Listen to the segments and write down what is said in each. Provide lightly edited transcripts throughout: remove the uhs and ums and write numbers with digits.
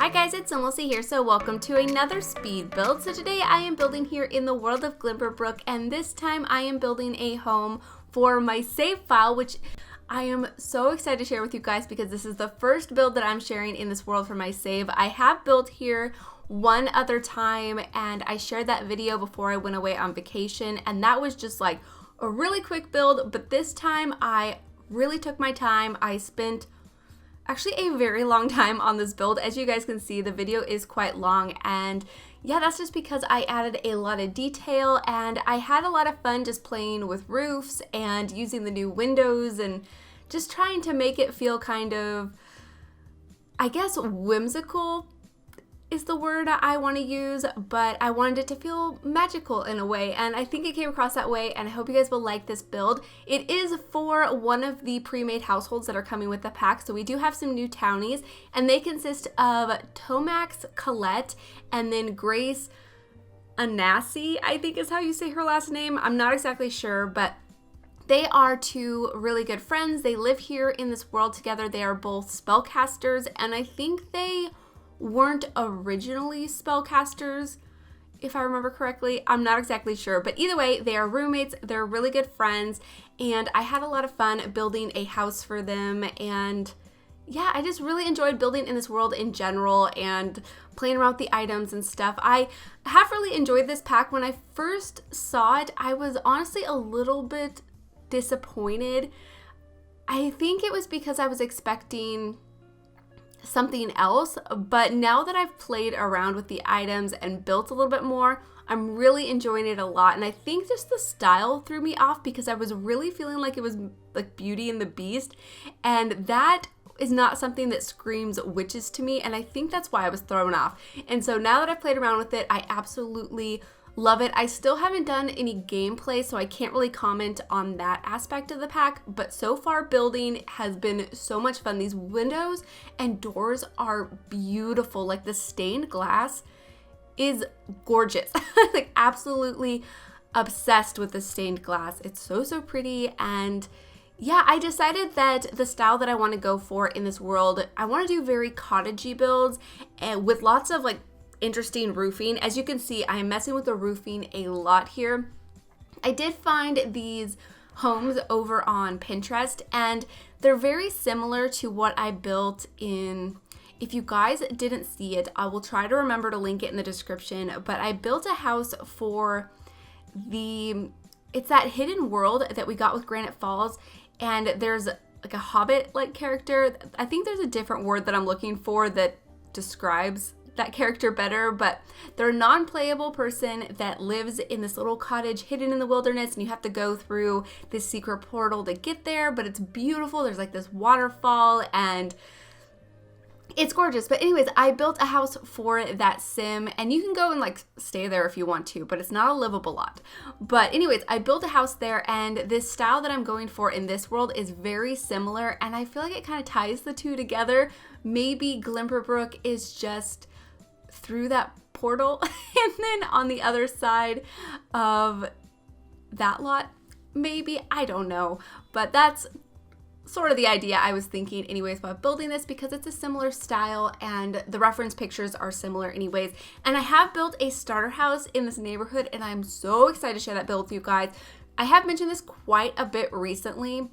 Hi guys, it's SimLicy here, so welcome to another speed build. So today I am building here in the world of Glimmerbrook, and this time I am building a home for my save file, which I am so excited to share with you guys because this is the first build that I'm sharing in this world for my save. I have built here one other time and I shared that video before I went away on vacation, and that was just like a really quick build, but this time I really took my time. I spent actually a very long time on this build. As you guys can see, the video is quite long, and yeah, that's just because I added a lot of detail and I had a lot of fun just playing with roofs and using the new windows and just trying to make it feel kind of, I guess, whimsical is the word I want to use, but I wanted it to feel magical in a way, and I think it came across that way, and I hope you guys will like this build. It is for one of the pre-made households that are coming with the pack, so we do have some new townies, and they consist of Tomax Colette and then Grace Anasi, I think is how you say her last name. I'm not exactly sure, but they are two really good friends. They live here in this world together. They are both spellcasters, and I think they weren't originally spellcasters, if I remember correctly. I'm not exactly sure, but either way, they are roommates. They're really good friends, and I had a lot of fun building a house for them. And yeah, I just really enjoyed building in this world in general and playing around with the items and stuff. I have really enjoyed this pack. When I first saw it, I was honestly a little bit disappointed. I think it was because I was expecting something else, but now that I've played around with the items and built a little bit more, I'm really enjoying it a lot. And I think just the style threw me off because I was really feeling like it was like Beauty and the Beast, and that is not something that screams witches to me, and I think that's why I was thrown off. And so now that I've played around with it, I absolutely love it. I still haven't done any gameplay, so I can't really comment on that aspect of the pack, but so far building has been so much fun. These windows and doors are beautiful. Like, the stained glass is gorgeous. Like, absolutely obsessed with the stained glass. It's so pretty. And yeah, I decided that the style that I want to go for in this world, I want to do very cottagey builds and with lots of like interesting roofing. As you can see, I am messing with the roofing a lot here. I did find these homes over on Pinterest, and they're very similar to what I built in. If you guys didn't see it, I will try to remember to link it in the description, but I built a house for it's that hidden world that we got with Granite Falls, and there's like a hobbit-like character. I think there's a different word that I'm looking for that describes that character better, but they're a non-playable person that lives in this little cottage hidden in the wilderness, and you have to go through this secret portal to get there, but it's beautiful. There's like this waterfall and it's gorgeous. But anyways, I built a house for that sim, and you can go and like stay there if you want to, but it's not a livable lot. But anyways, I built a house there, and this style that I'm going for in this world is very similar, and I feel like it kind of ties the two together. Maybe Glimmerbrook is just through that portal and then on the other side of that lot, maybe, I don't know, but that's sort of the idea I was thinking anyways about building this, because it's a similar style and the reference pictures are similar anyways. And I have built a starter house in this neighborhood, and I'm so excited to share that build with you guys. I have mentioned this quite a bit recently,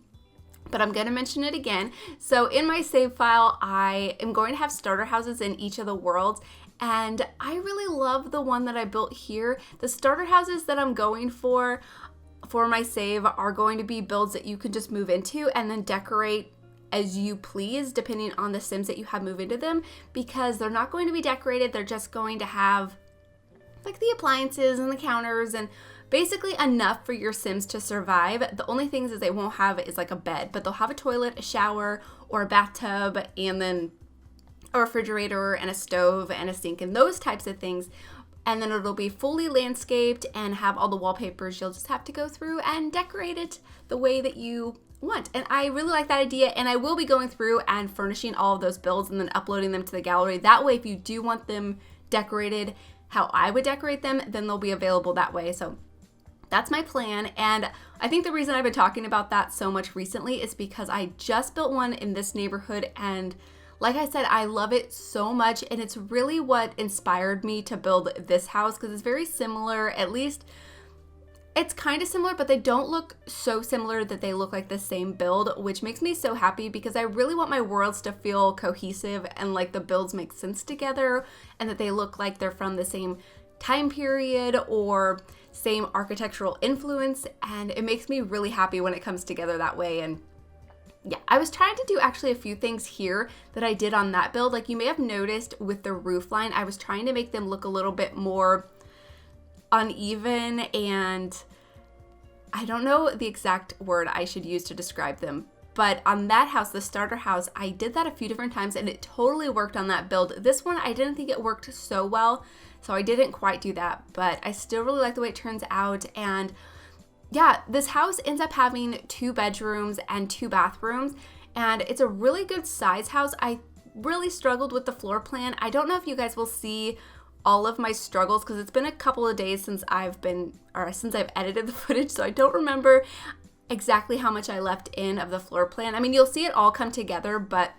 but I'm going to mention it again. So in my save file, I am going to have starter houses in each of the worlds, and I really love the one that I built here. The starter houses that I'm going for my save are going to be builds that you can just move into and then decorate as you please depending on the Sims that you have move into them, because they're not going to be decorated. They're just going to have like the appliances and the counters and basically enough for your Sims to survive. The only things is they won't have is like a bed, but they'll have a toilet, a shower, or a bathtub, and then a refrigerator and a stove and a sink and those types of things. And then it'll be fully landscaped and have all the wallpapers. You'll just have to go through and decorate it the way that you want. And I really like that idea, and I will be going through and furnishing all of those builds and then uploading them to the gallery. That way, if you do want them decorated how I would decorate them, then they'll be available that way. So that's my plan, and I think the reason I've been talking about that so much recently is because I just built one in this neighborhood, and like I said, I love it so much, and it's really what inspired me to build this house because it's very similar. At least it's kind of similar, but they don't look so similar that they look like the same build, which makes me so happy because I really want my worlds to feel cohesive and like the builds make sense together and that they look like they're from the same time period or same architectural influence, and it makes me really happy when it comes together that way. And yeah, I was trying to do actually a few things here that I did on that build. Like you may have noticed with the roof line, I was trying to make them look a little bit more uneven, and I don't know the exact word I should use to describe them, but on that house, the starter house, I did that a few different times and it totally worked on that build. This one, I didn't think it worked so well, so I didn't quite do that, but I still really like the way it turns out. And yeah, this house ends up having 2 bedrooms and 2 bathrooms, and it's a really good size house. I really struggled with the floor plan. I don't know if you guys will see all of my struggles because it's been a couple of days since I've edited the footage, so I don't remember exactly how much I left in of the floor plan. I mean, you'll see it all come together, but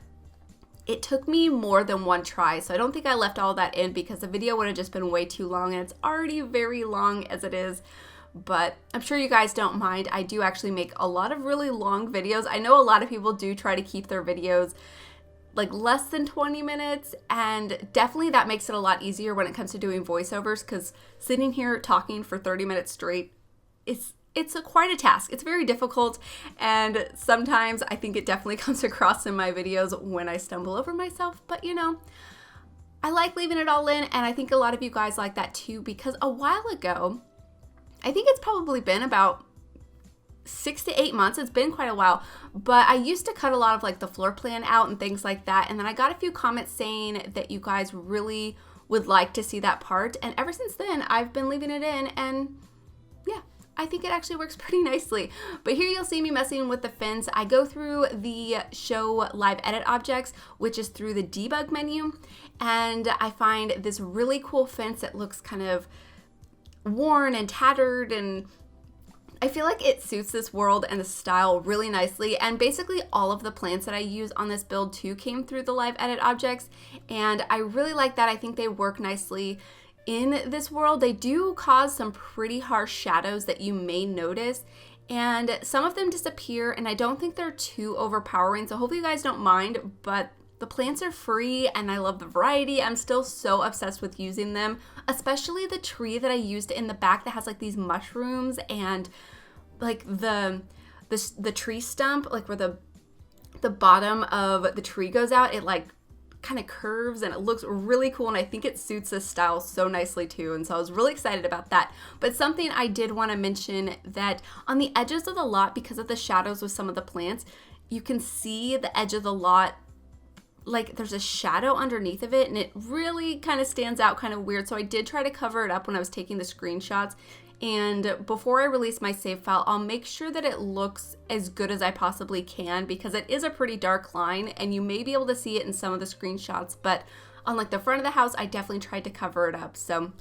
it took me more than one try, so I don't think I left all that in because the video would have just been way too long, and it's already very long as it is. But I'm sure you guys don't mind. I do actually make a lot of really long videos. I know a lot of people do try to keep their videos like less than 20 minutes, and definitely that makes it a lot easier when it comes to doing voiceovers, because sitting here talking for 30 minutes straight, it's quite a task. It's very difficult, and sometimes I think it definitely comes across in my videos when I stumble over myself, but you know, I like leaving it all in, and I think a lot of you guys like that too, because a while ago, I think it's probably been about 6 to 8 months. It's been quite a while, but I used to cut a lot of like the floor plan out and things like that. And then I got a few comments saying that you guys really would like to see that part. And ever since then, I've been leaving it in, and yeah, I think it actually works pretty nicely. But here you'll see me messing with the fence. I go through the show live edit objects, which is through the debug menu. And I find this really cool fence that looks kind of worn and tattered, and I feel like it suits this world and the style really nicely. And basically all of the plants that I use on this build too came through the live edit objects, and I really like that. I think they work nicely in this world. They do cause some pretty harsh shadows that you may notice, and some of them disappear, and I don't think they're too overpowering, so hopefully you guys don't mind. But the plants are free and I love the variety. I'm still so obsessed with using them, especially the tree that I used in the back that has like these mushrooms, and like the tree stump, like where the bottom of the tree goes out, it like kind of curves and it looks really cool, and I think it suits this style so nicely too, and so I was really excited about that. But something I did want to mention, that on the edges of the lot, because of the shadows with some of the plants, you can see the edge of the lot, like there's a shadow underneath of it, and it really kind of stands out kind of weird. So I did try to cover it up when I was taking the screenshots, and before I release my save file, I'll make sure that it looks as good as I possibly can, because it is a pretty dark line and you may be able to see it in some of the screenshots, but on like the front of the house, I definitely tried to cover it up. So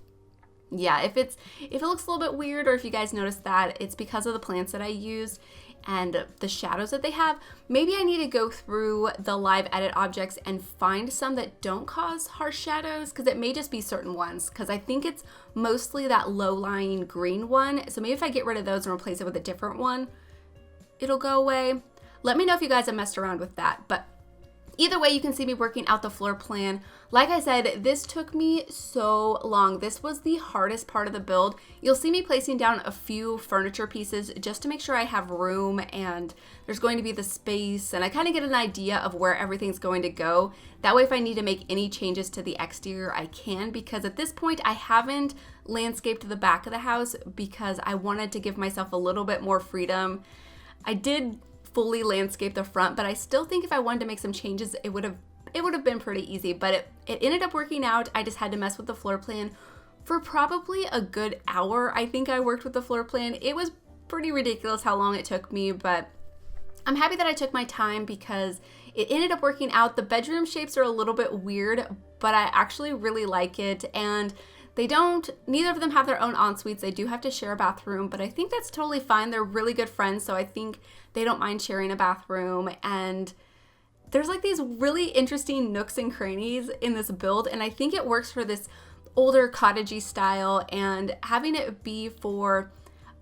yeah, if it looks a little bit weird, or if you guys notice that, it's because of the plants that I used and the shadows that they have. Maybe I need to go through the live edit objects and find some that don't cause harsh shadows, because it may just be certain ones, because I think it's mostly that low-lying green one. So maybe if I get rid of those and replace it with a different one, it'll go away. Let me know if you guys have messed around with that. But either way, you can see me working out the floor plan. Like I said, this took me so long. This was the hardest part of the build. You'll see me placing down a few furniture pieces just to make sure I have room and there's going to be the space, and I kind of get an idea of where everything's going to go. That way, if I need to make any changes to the exterior, I can, because at this point, I haven't landscaped the back of the house because I wanted to give myself a little bit more freedom. I did fully landscape the front, but I still think if I wanted to make some changes, it would have been pretty easy. But it ended up working out. I just had to mess with the floor plan for probably a good hour. I think I worked with the floor plan. It was pretty ridiculous how long it took me, but I'm happy that I took my time because it ended up working out. The bedroom shapes are a little bit weird, but I actually really like it, and neither of them have their own en-suites. They do have to share a bathroom, but I think that's totally fine. They're really good friends, so I think they don't mind sharing a bathroom. And there's like these really interesting nooks and crannies in this build, and I think it works for this older cottagey style, and having it be for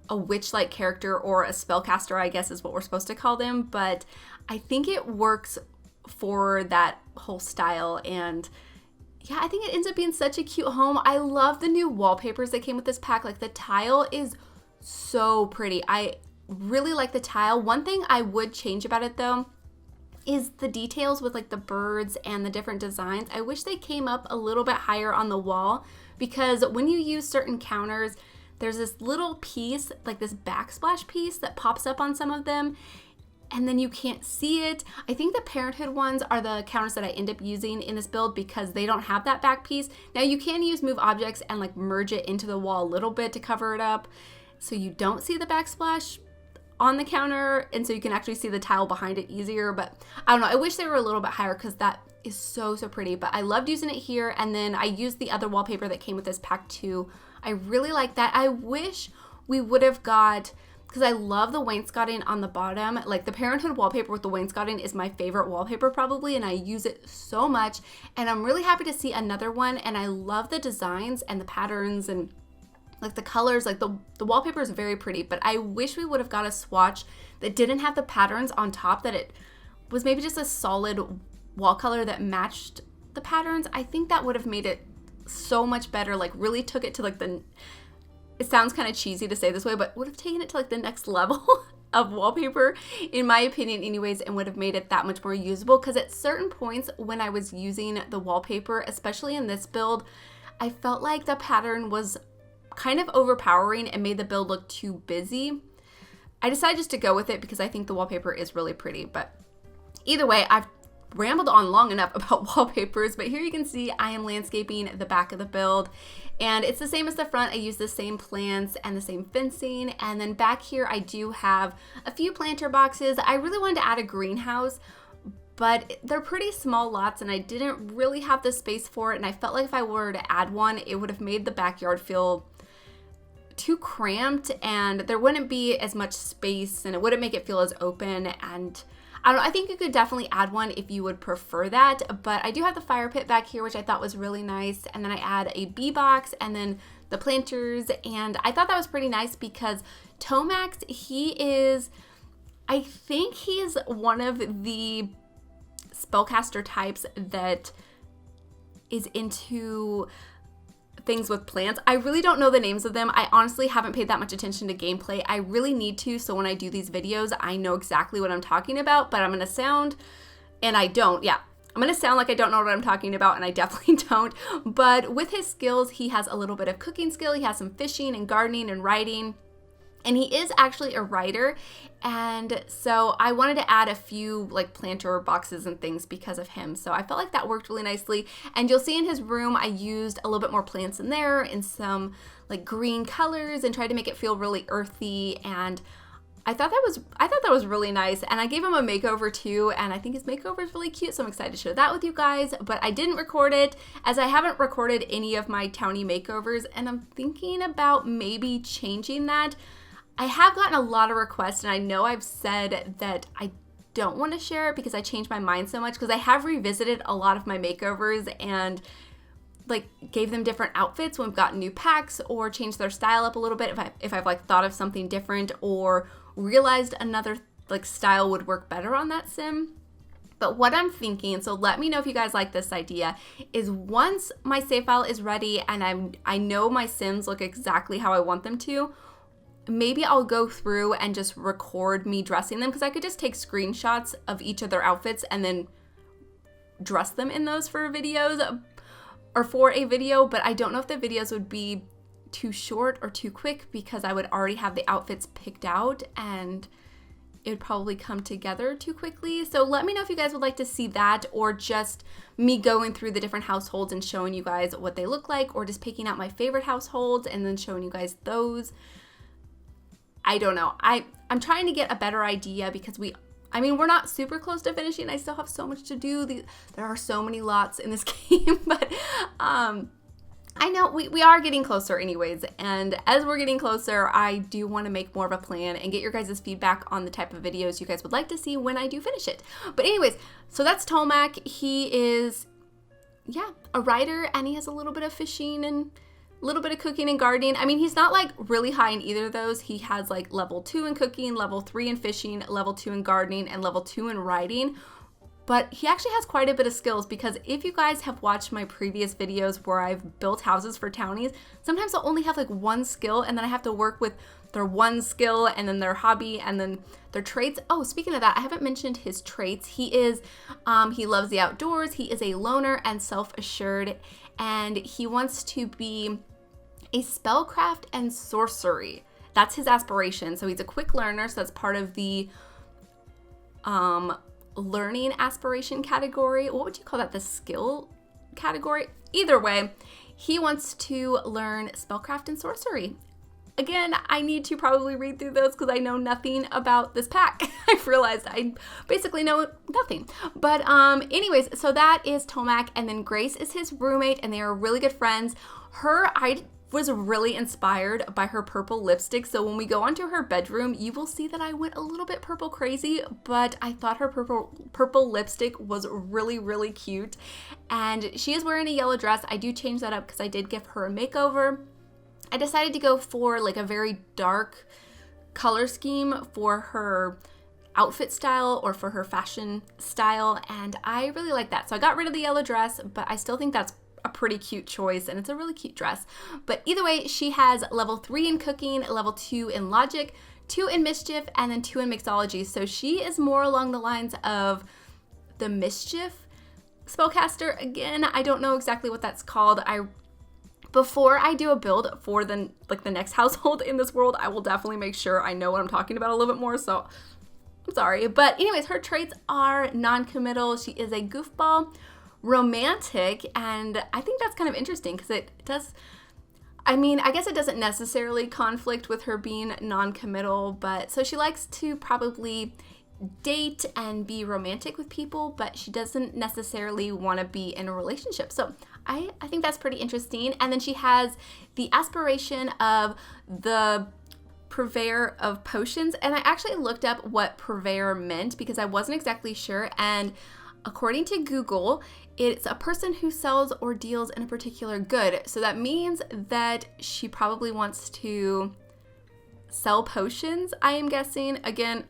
a witch-like character or a spellcaster, I guess is what we're supposed to call them, but I think it works for that whole style. And yeah, I think it ends up being such a cute home. I love the new wallpapers that came with this pack. Like the tile is so pretty. I really like the tile. One thing I would change about it though is the details with like the birds and the different designs. I wish they came up a little bit higher on the wall, because when you use certain counters, there's this little piece, like this backsplash piece that pops up on some of them, and then you can't see it. I think the Parenthood ones are the counters that I end up using in this build because they don't have that back piece. Now you can use move objects and like merge it into the wall a little bit to cover it up so you don't see the backsplash on the counter, and so you can actually see the tile behind it easier. But I don't know, I wish they were a little bit higher because that is so pretty. But I loved using it here, and then I used the other wallpaper that came with this pack too. I really like that. I wish we would have got, because I love the wainscoting on the bottom. Like the Parenthood wallpaper with the wainscoting is my favorite wallpaper probably, and I use it so much, and I'm really happy to see another one. And I love the designs and the patterns and like the colors. Like the wallpaper is very pretty, but I wish we would have got a swatch that didn't have the patterns on top, that it was maybe just a solid wall color that matched the patterns. I think that would have made it so much better, like really took it to like it sounds kind of cheesy to say this way, but would have taken it to like the next level of wallpaper, in my opinion anyways, and would have made it that much more usable. Because at certain points when I was using the wallpaper, especially in this build, I felt like the pattern was kind of overpowering and made the build look too busy. I decided just to go with it because I think the wallpaper is really pretty. But either way, I've rambled on long enough about wallpapers, but here you can see I am landscaping the back of the build, and it's the same as the front. I use the same plants and the same fencing, and then back here I do have a few planter boxes. I really wanted to add a greenhouse, but they're pretty small lots and I didn't really have the space for it, and I felt like if I were to add one, it would have made the backyard feel too cramped and there wouldn't be as much space and it wouldn't make it feel as open. And I don't know, I think you could definitely add one if you would prefer that, but I do have the fire pit back here, which I thought was really nice, and then I add a bee box and then the planters, and I thought that was pretty nice because Tomax, I think he is one of the spellcaster types that is into things with plants. I really don't know the names of them. I honestly haven't paid that much attention to gameplay. I really need to, so when I do these videos, I know exactly what I'm talking about, but I'm gonna sound, and I don't, yeah. I'm gonna sound like I don't know what I'm talking about, and I definitely don't. But with his skills, he has a little bit of cooking skill, he has some fishing and gardening and writing, and he is actually a writer. And so I wanted to add a few like planter boxes and things because of him. So I felt like that worked really nicely. And you'll see in his room, I used a little bit more plants in there and some like green colors and tried to make it feel really earthy. And I thought that was really nice. And I gave him a makeover too, and I think his makeover is really cute, so I'm excited to share that with you guys. But I didn't record it, as I haven't recorded any of my townie makeovers, and I'm thinking about maybe changing that. I have gotten a lot of requests, and I know I've said that I don't want to share it because I changed my mind so much, because I have revisited a lot of my makeovers and like gave them different outfits when we've gotten new packs, or changed their style up a little bit if I've like thought of something different or realized another like style would work better on that sim. But what I'm thinking, so let me know if you guys like this idea, is once my save file is ready and I know my sims look exactly how I want them to, maybe I'll go through and just record me dressing them, because I could just take screenshots of each of their outfits and then dress them in those for videos or for a video. But I don't know if the videos would be too short or too quick, because I would already have the outfits picked out and it would probably come together too quickly. So let me know if you guys would like to see that, or just me going through the different households and showing you guys what they look like, or just picking out my favorite households and then showing you guys those. I don't know. I'm trying to get a better idea, because we're not super close to finishing. I still have so much to do. There are so many lots in this game, but I know we are getting closer anyways, and as we're getting closer, I do want to make more of a plan and get your guys' feedback on the type of videos you guys would like to see when I do finish it. But anyways, so that's Tomac. He is, yeah, a writer, and he has a little bit of fishing and a little bit of cooking and gardening. I mean, he's not like really high in either of those. He has like level 2 in cooking, level 3 in fishing, level 2 in gardening, and level 2 in writing. But he actually has quite a bit of skills, because if you guys have watched my previous videos where I've built houses for townies, sometimes I'll only have like one skill, and then I have to work with their one skill and then their hobby and then their traits. Oh, speaking of that, I haven't mentioned his traits. He loves the outdoors. He is a loner and self-assured, and he wants to be a spellcraft and sorcery. That's his aspiration. So he's a quick learner, so that's part of the learning aspiration category. What would you call that? The skill category? Either way, he wants to learn spellcraft and sorcery. Again, I need to probably read through those because I know nothing about this pack. I've realized I basically know nothing. But anyways, so that is Tomac, and then Grace is his roommate, and they are really good friends. I was really inspired by her purple lipstick. So when we go onto her bedroom, you will see that I went a little bit purple crazy, but I thought her purple lipstick was really, really cute. And she is wearing a yellow dress. I do change that up because I did give her a makeover. I decided to go for like a very dark color scheme for her outfit style or for her fashion style, and I really like that. So I got rid of the yellow dress, but I still think that's a pretty cute choice, and it's a really cute dress. But either way, she has level 3 in cooking, level 2 in logic, 2 in mischief, and then 2 in mixology. So she is more along the lines of the mischief spellcaster. Again, I don't know exactly what that's called. Before I do a build for the next household in this world, I will definitely make sure I know what I'm talking about a little bit more. So I'm sorry, but anyways, her traits are non-committal. She is a goofball, romantic, and I think that's kind of interesting because it does, I mean, I guess it doesn't necessarily conflict with her being non-committal, but so she likes to probably date and be romantic with people, but she doesn't necessarily want to be in a relationship. So I think that's pretty interesting. And then she has the aspiration of the purveyor of potions, and I actually looked up what purveyor meant because I wasn't exactly sure, and according to Google, it's a person who sells or deals in a particular good. So that means that she probably wants to sell potions, I am guessing. Again,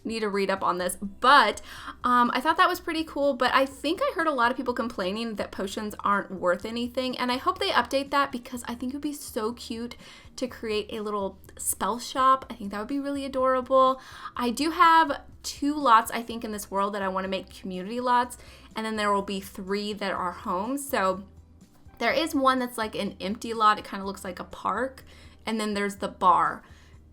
need to read up on this, but I thought that was pretty cool. But I think I heard a lot of people complaining that potions aren't worth anything, and I hope they update that because I think it would be so cute to create a little spell shop. I think that would be really adorable. I do have 2 lots, I think, in this world that I want to make community lots, and then there will be 3 that are homes. So there is one that's like an empty lot. It kind of looks like a park, and then there's the bar.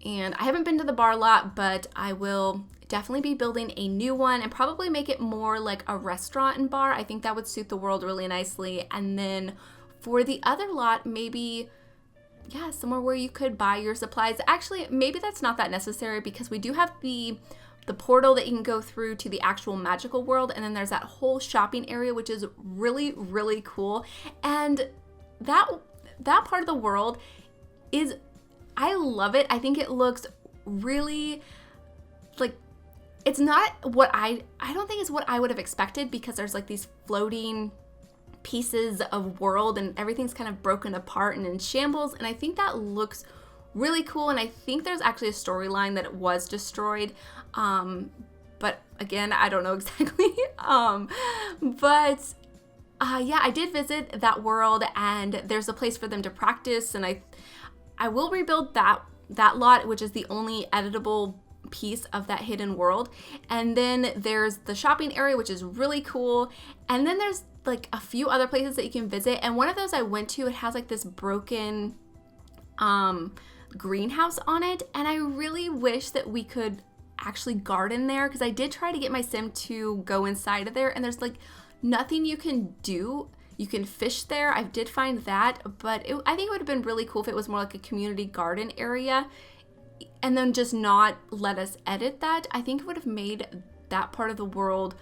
And I haven't been to the bar lot, but I will definitely be building a new one and probably make it more like a restaurant and bar. I think that would suit the world really nicely. And then for the other lot, maybe, yeah, somewhere where you could buy your supplies. Actually, maybe that's not that necessary because we do have the portal that you can go through to the actual magical world, and then there's that whole shopping area, which is really, really cool. And that part of the world is, I love it. I think it looks really like, it's not what I don't think it's what I would have expected, because there's like these floating pieces of world and everything's kind of broken apart and in shambles, and I think that looks really cool. And I think there's actually a storyline that it was destroyed, but again, I don't know exactly. Yeah, I did visit that world, and there's a place for them to practice, and I will rebuild that lot, which is the only editable piece of that hidden world. And then there's the shopping area, which is really cool, and then there's like a few other places that you can visit, and one of those I went to, it has like this broken greenhouse on it, and I really wish that we could actually garden there, because I did try to get my sim to go inside of there, and there's like nothing you can do. You can fish there. I did find that, but I think it would have been really cool if it was more like a community garden area, and then just not let us edit that. I think it would have made that part of the world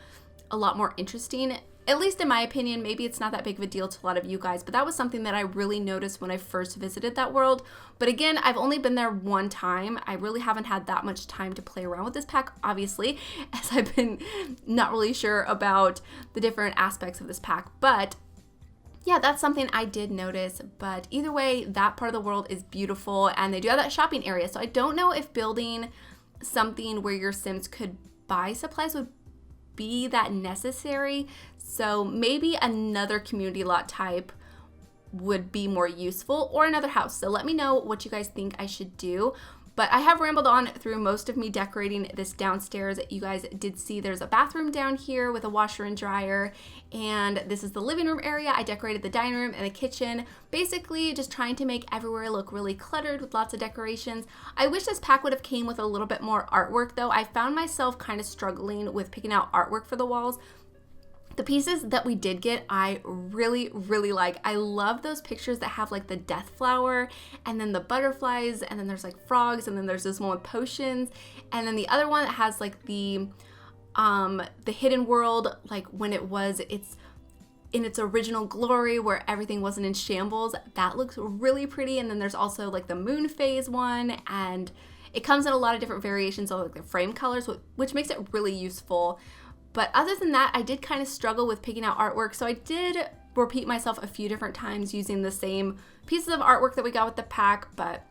a lot more interesting. At least in my opinion. Maybe it's not that big of a deal to a lot of you guys, but that was something that I really noticed when I first visited that world. But again, I've only been there one time. I really haven't had that much time to play around with this pack, obviously, as I've been not really sure about the different aspects of this pack. But yeah, that's something I did notice. But either way, that part of the world is beautiful, and they do have that shopping area. So I don't know if building something where your Sims could buy supplies would be that necessary. So maybe another community lot type would be more useful, or another house. So let me know what you guys think I should do. But I have rambled on through most of me decorating this downstairs. You guys did see there's a bathroom down here with a washer and dryer, and this is the living room area. I decorated the dining room and the kitchen, basically just trying to make everywhere look really cluttered with lots of decorations. I wish this pack would have came with a little bit more artwork though. I found myself kind of struggling with picking out artwork for the walls. The pieces that we did get, I really, really like. I love those pictures that have like the death flower and then the butterflies, and then there's like frogs, and then there's this one with potions, and then the other one that has like the hidden world, like when it's in its original glory where everything wasn't in shambles. That looks really pretty. And then there's also like the moon phase one, and it comes in a lot of different variations of like the frame colors, which makes it really useful. But other than that, I did kind of struggle with picking out artwork, so I did repeat myself a few different times using the same pieces of artwork that we got with the pack. But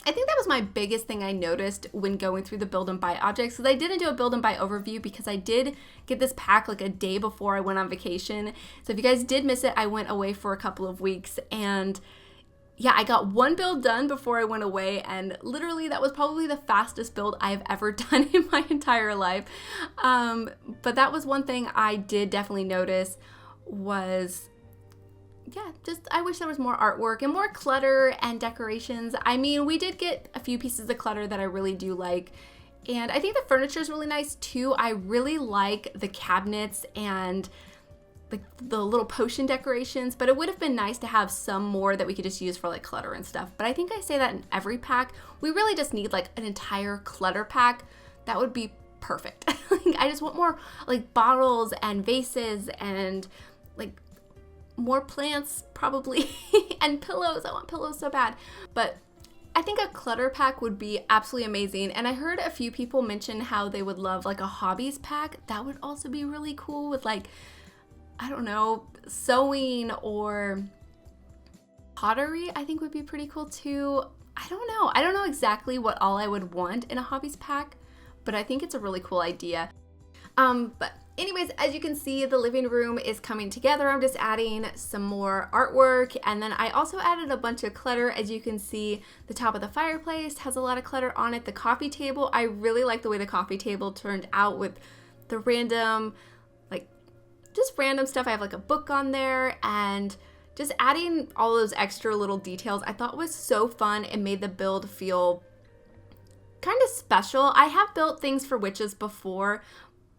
I think that was my biggest thing I noticed when going through the build and buy objects, because I didn't do a build and buy overview because I did get this pack like a day before I went on vacation. So if you guys did miss it, I went away for a couple of weeks, and yeah, I got one build done before I went away, and literally that was probably the fastest build I've ever done in my entire life. But that was one thing I did definitely notice was, yeah, just I wish there was more artwork and more clutter and decorations. I mean, we did get a few pieces of clutter that I really do like, and I think the furniture is really nice too. I really like the cabinets and the little potion decorations, but it would have been nice to have some more that we could just use for like clutter and stuff. But I think I say that in every pack. We really just need like an entire clutter pack. That would be perfect. Like, I just want more like bottles and vases and like more plants probably and pillows. I want pillows so bad. But I think a clutter pack would be absolutely amazing. And I heard a few people mention how they would love like a hobbies pack. That would also be really cool with like, I don't know, sewing or pottery, I think would be pretty cool too. I don't know. I don't know exactly what all I would want in a hobbies pack, but I think it's a really cool idea. But anyways, as you can see, the living room is coming together. I'm just adding some more artwork, and then I also added a bunch of clutter. As you can see, the top of the fireplace has a lot of clutter on it. The coffee table, I really like the way the coffee table turned out with the random, just random stuff. I have like a book on there, and just adding all those extra little details I thought was so fun and made the build feel kind of special. I have built things for witches before,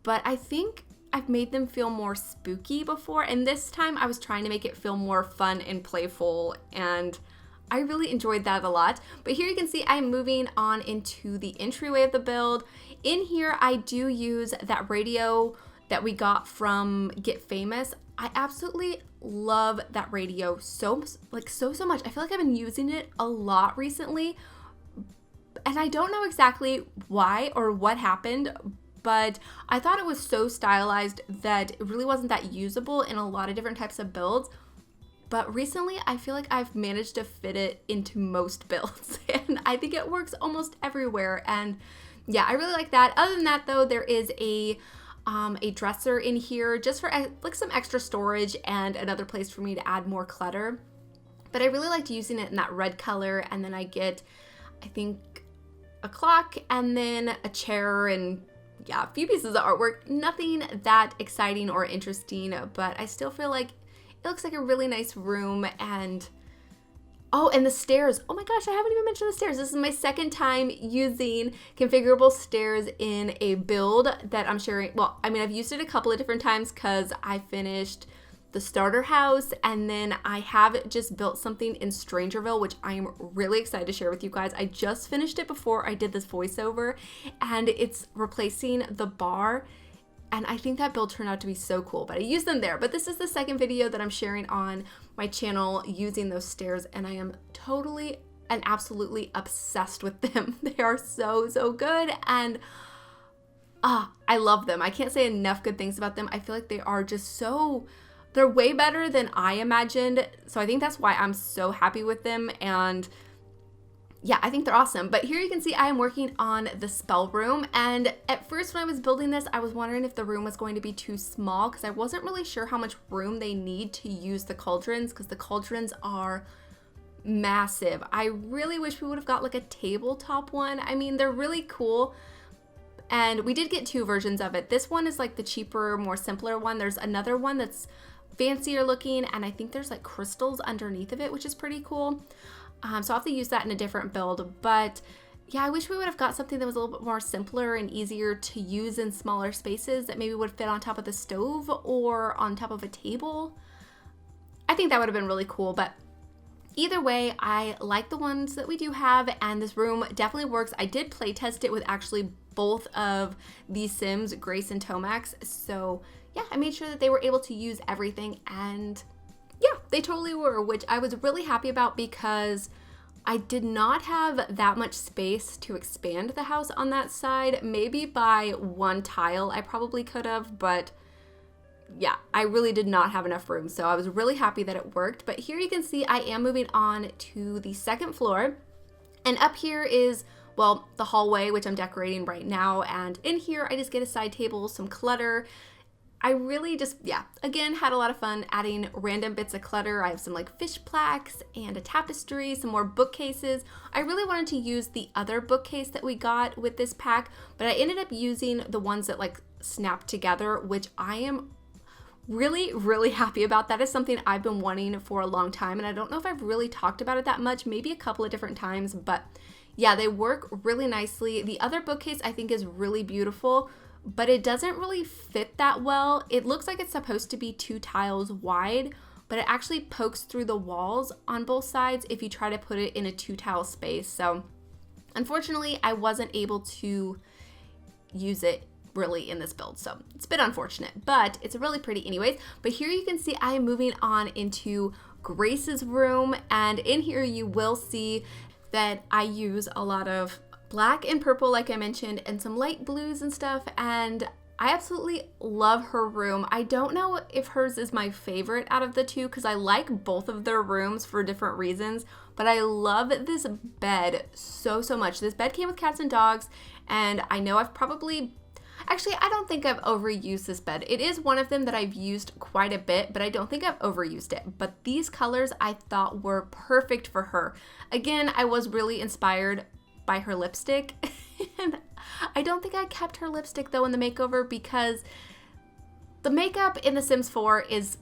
but I think I've made them feel more spooky before, and this time I was trying to make it feel more fun and playful, and I really enjoyed that a lot. But here you can see I'm moving on into the entryway of the build. In here I do use that radio that we got from Get Famous. I absolutely love that radio so much. I feel like I've been using it a lot recently, and I don't know exactly why or what happened, but I thought it was so stylized that it really wasn't that usable in a lot of different types of builds. But recently I feel like I've managed to fit it into most builds, and I think it works almost everywhere. And yeah, I really like that. Other than that though, there is a dresser in here just for like some extra storage and another place for me to add more clutter. But I really liked using it in that red color, and then I get, I think, a clock and then a chair and yeah, a few pieces of artwork. Nothing that exciting or interesting, but I still feel like it looks like a really nice room. And oh, and the stairs. Oh my gosh, I haven't even mentioned the stairs. This is my second time using configurable stairs in a build that I'm sharing. Well, I mean, I've used it a couple of different times because I finished the starter house, and then I have just built something in Strangerville, which I am really excited to share with you guys. I just finished it before I did this voiceover, and it's replacing the bar. And I think that build turned out to be so cool, but I used them there. But this is the second video that I'm sharing on my channel using those stairs, and I am totally and absolutely obsessed with them. They are so, so good, and I love them. I can't say enough good things about them. I feel like they are just so, they're way better than I imagined. So I think that's why I'm so happy with them, and yeah, I think they're awesome. But here you can see I am working on the spell room, and at first when I was building this, I was wondering if the room was going to be too small because I wasn't really sure how much room they need to use the cauldrons, because the cauldrons are massive. I really wish we would have got like a tabletop one. I mean, they're really cool, and we did get two versions of it. This one is like the cheaper, more simpler one. There's another one that's fancier looking, and I think there's like crystals underneath of it, which is pretty cool. So I'll have to use that in a different build, but yeah, I wish we would have got something that was a little bit more simpler and easier to use in smaller spaces that maybe would fit on top of the stove or on top of a table. I think that would have been really cool, but either way, I like the ones that we do have, and this room definitely works. I did play test it with actually both of these Sims, Grace and Tomax, so yeah, I made sure that they were able to use everything, and yeah, they totally were, which I was really happy about because I did not have that much space to expand the house on that side. Maybe by one tile I probably could have, but yeah, I really did not have enough room, so I was really happy that it worked. But here you can see I am moving on to the second floor, and up here is, well, the hallway, which I'm decorating right now, and in here I just get a side table, some clutter. I really just, yeah, again, had a lot of fun adding random bits of clutter. I have some like fish plaques and a tapestry, some more bookcases. I really wanted to use the other bookcase that we got with this pack, but I ended up using the ones that like snap together, which I am really, really happy about. That is something I've been wanting for a long time, and I don't know if I've really talked about it that much, maybe a couple of different times, but yeah, they work really nicely. The other bookcase I think is really beautiful, but it doesn't really fit that well. It looks like it's supposed to be 2 tiles wide, but it actually pokes through the walls on both sides if you try to put it in a 2 tile space. So unfortunately, I wasn't able to use it really in this build, so it's a bit unfortunate, but it's really pretty anyways. But here you can see I am moving on into Grace's room, and in here you will see that I use a lot of black and purple, like I mentioned, and some light blues and stuff, and I absolutely love her room. I don't know if hers is my favorite out of the two because I like both of their rooms for different reasons, but I love this bed so, so much. This bed came with cats and dogs, and I know I've probably, actually, I don't think I've overused this bed. It is one of them that I've used quite a bit, but I don't think I've overused it. But these colors I thought were perfect for her. Again, I was really inspired by her lipstick, and I don't think I kept her lipstick though in the makeover because the makeup in The Sims 4 is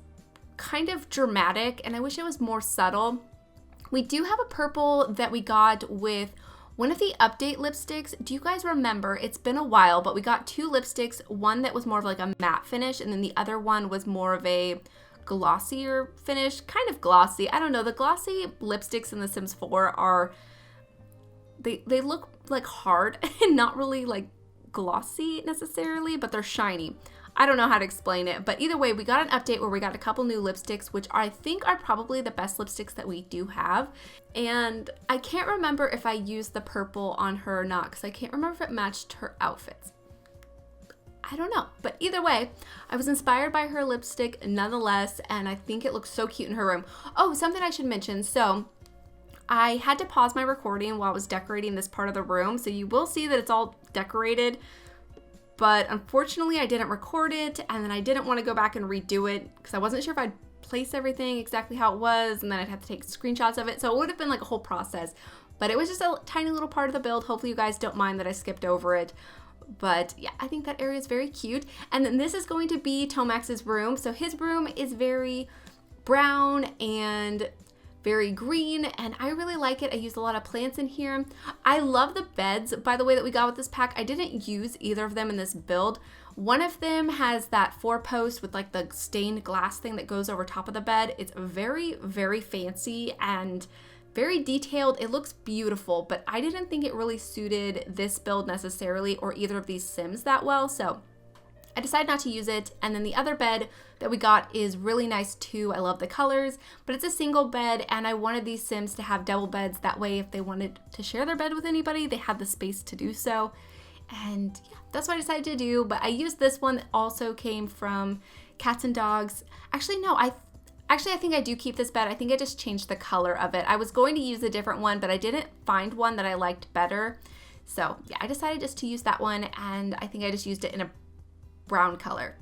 kind of dramatic, and I wish it was more subtle. We do have a purple that we got with one of the update lipsticks. Do you guys remember? It's been a while, but we got 2 lipsticks, one that was more of like a matte finish, and then the other one was more of a glossier finish, kind of glossy. I don't know, the glossy lipsticks in The Sims 4 are, they look like hard and not really like glossy necessarily, but they're shiny. I don't know how to explain it, but either way, we got an update where we got a couple new lipsticks, which I think are probably the best lipsticks that we do have. And I can't remember if I used the purple on her or not, because I can't remember if it matched her outfits. I don't know, but either way, I was inspired by her lipstick nonetheless, and I think it looks so cute in her room. Oh, something I should mention. So I had to pause my recording while I was decorating this part of the room, so you will see that it's all decorated, but unfortunately I didn't record it, and then I didn't want to go back and redo it because I wasn't sure if I'd place everything exactly how it was, and then I'd have to take screenshots of it, so it would have been like a whole process. But it was just a tiny little part of the build. Hopefully you guys don't mind that I skipped over it. But yeah, I think that area is very cute. And then this is going to be Tomax's room. So his room is very brown and very green, and I really like it. I used a lot of plants in here. I love the beds, by the way, that we got with this pack. I didn't use either of them in this build. One of them has that 4-post with like the stained glass thing that goes over top of the bed. It's very, very fancy and very detailed. It looks beautiful, but I didn't think it really suited this build necessarily or either of these Sims that well, so I decided not to use it. And then the other bed that we got is really nice too. I love the colors, but it's a single bed, and I wanted these Sims to have double beds. That way, if they wanted to share their bed with anybody, they had the space to do so. And yeah, that's what I decided to do. But I used this one that also came from Cats and Dogs. Actually, no, I think I do keep this bed. I think I just changed the color of it. I was going to use a different one, but I didn't find one that I liked better. So yeah, I decided just to use that one, and I think I just used it in a brown color.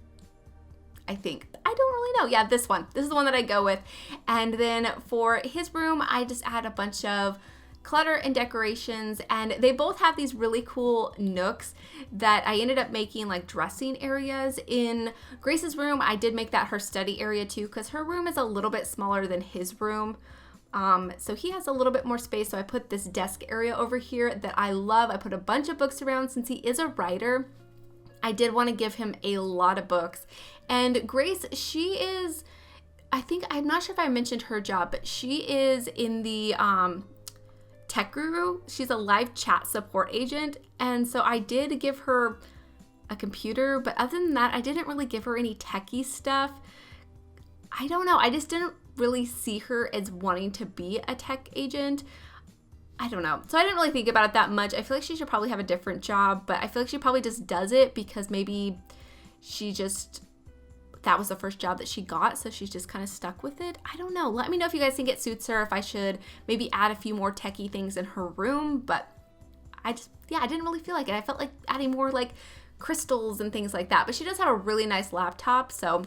I think. I don't really know. Yeah, this one. This is the one that I go with. And then for his room, I just add a bunch of clutter and decorations, and they both have these really cool nooks that I ended up making like dressing areas. In Grace's room, I did make that her study area too, because her room is a little bit smaller than his room. So he has a little bit more space. So I put this desk area over here that I love. I put a bunch of books around. Since he is a writer, I did want to give him a lot of books. And Grace, she is, I'm not sure if I mentioned her job, but she is in the Tech Guru. She's a live chat support agent. And so I did give her a computer, but other than that, I didn't really give her any techie stuff. I don't know. I just didn't really see her as wanting to be a tech agent. I don't know. So I didn't really think about it that much. I feel like she should probably have a different job, but I feel like she probably just does it because maybe that was the first job that she got, so she's just kind of stuck with it. I don't know. Let me know if you guys think it suits her, if I should maybe add a few more techie things in her room, but I didn't really feel like it. I felt like adding more like crystals and things like that, but she does have a really nice laptop, so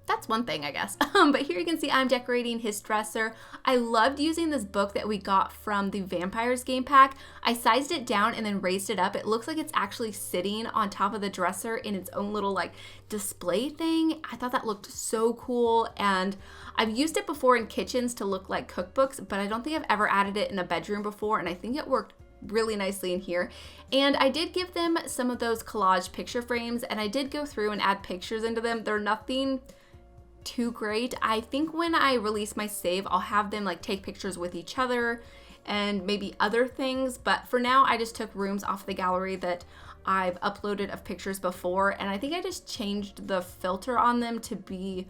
that's one thing, I guess. But here you can see I'm decorating his dresser. I loved using this book that we got from the Vampires game pack. I sized it down and then raised it up. It looks like it's actually sitting on top of the dresser in its own little like display thing. I thought that looked so cool, and I've used it before in kitchens to look like cookbooks, but I don't think I've ever added it in a bedroom before, and I think it worked really nicely in here. And I did give them some of those collage picture frames, and I did go through and add pictures into them. They're nothing too great. I think when I release my save, I'll have them like take pictures with each other and maybe other things, but for now I just took rooms off the gallery that I've uploaded of pictures before, and I think I just changed the filter on them to be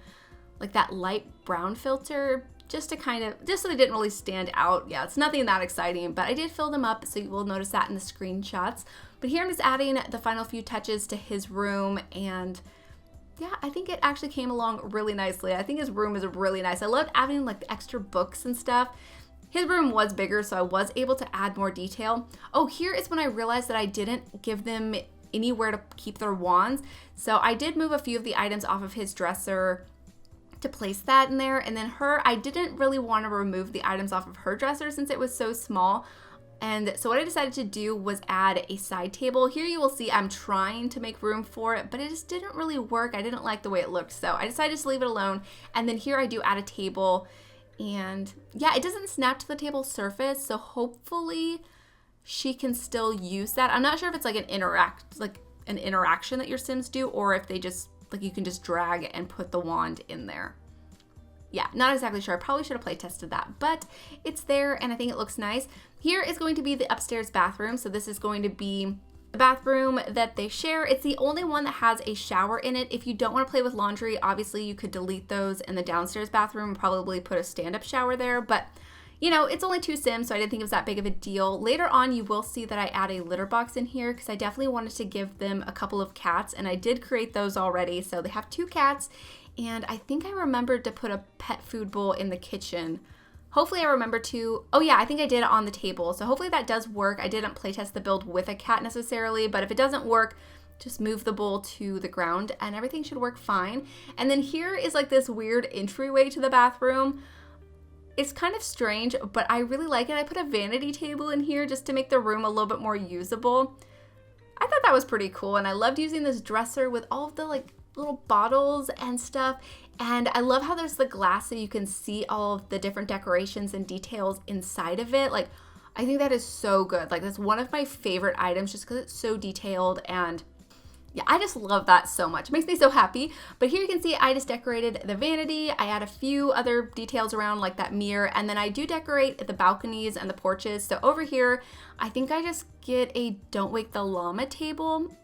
like that light brown filter, just so they didn't really stand out. Yeah, it's nothing that exciting, but I did fill them up, so you will notice that in the screenshots. But here I'm just adding the final few touches to his room, and yeah, I think it actually came along really nicely. I think his room is really nice. I loved adding like the extra books and stuff. His room was bigger, so I was able to add more detail. Oh, here is when I realized that I didn't give them anywhere to keep their wands. So I did move a few of the items off of his dresser to place that in there. And then I didn't really want to remove the items off of her dresser since it was so small. And so what I decided to do was add a side table. Here you will see I'm trying to make room for it, but it just didn't really work. I didn't like the way it looked, so I decided to leave it alone. And then here I do add a table, and yeah, it doesn't snap to the table surface, so hopefully she can still use that. I'm not sure if it's like an interaction that your Sims do, or if they just like you can just drag and put the wand in there. Yeah, not exactly sure. I probably should have play tested that, but it's there and I think it looks nice. Here is going to be the upstairs bathroom. So this is going to be the bathroom that they share. It's the only one that has a shower in it. If you don't want to play with laundry, obviously you could delete those in the downstairs bathroom and probably put a stand-up shower there, but you know, it's only 2 Sims, so I didn't think it was that big of a deal. Later on, you will see that I add a litter box in here because I definitely wanted to give them a couple of cats, and I did create those already. So they have 2 cats, and I think I remembered to put a pet food bowl in the kitchen. Hopefully I remember to, oh yeah, I think I did it on the table. So hopefully that does work. I didn't playtest the build with a cat necessarily, but if it doesn't work, just move the bowl to the ground and everything should work fine. And then here is like this weird entryway to the bathroom. It's kind of strange, but I really like it. I put a vanity table in here just to make the room a little bit more usable. I thought that was pretty cool, and I loved using this dresser with all of the like little bottles and stuff. And I love how there's the glass so you can see all of the different decorations and details inside of it. Like, I think that is so good. Like, that's one of my favorite items just because it's so detailed, and yeah, I just love that so much. It makes me so happy. But here you can see I just decorated the vanity. I add a few other details around like that mirror, and then I do decorate the balconies and the porches. So over here, I think I just get a Don't Wake the Llama table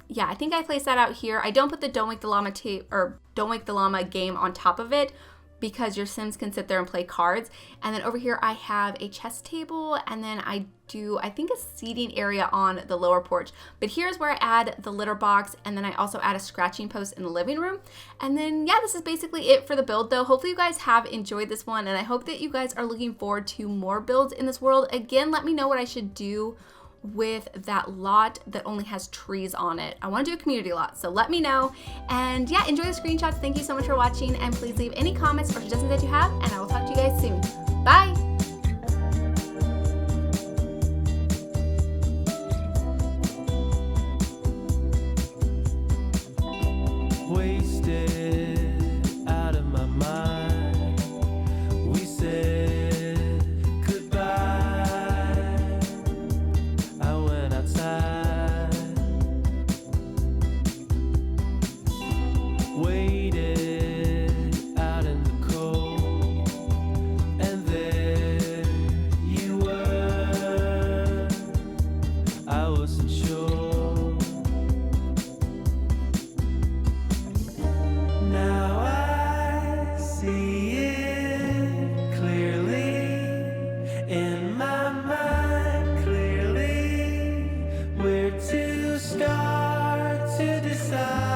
yeah, I think I placed that out here. I don't put the Don't Wake the Llama tape or Don't Wake the Llama game on top of it, because your Sims can sit there and play cards. And then over here I have a chess table, and then I think a seating area on the lower porch. But here's where I add the litter box, and then I also add a scratching post in the living room. And then yeah, this is basically it for the build though. Hopefully you guys have enjoyed this one, and I hope that you guys are looking forward to more builds in this world. Again, let me know what I should do with that lot that only has trees on it. I want to do a community lot, so let me know. And yeah, enjoy the screenshots. Thank you so much for watching, and please leave any comments or suggestions that you have, and I will talk to you guys soon. Bye! Wasted out of my mind. We said goodbye. I went outside, waited out in the cold, and there you were. I wasn't sure. Now I see it clearly in my mind, clearly where to start to decide.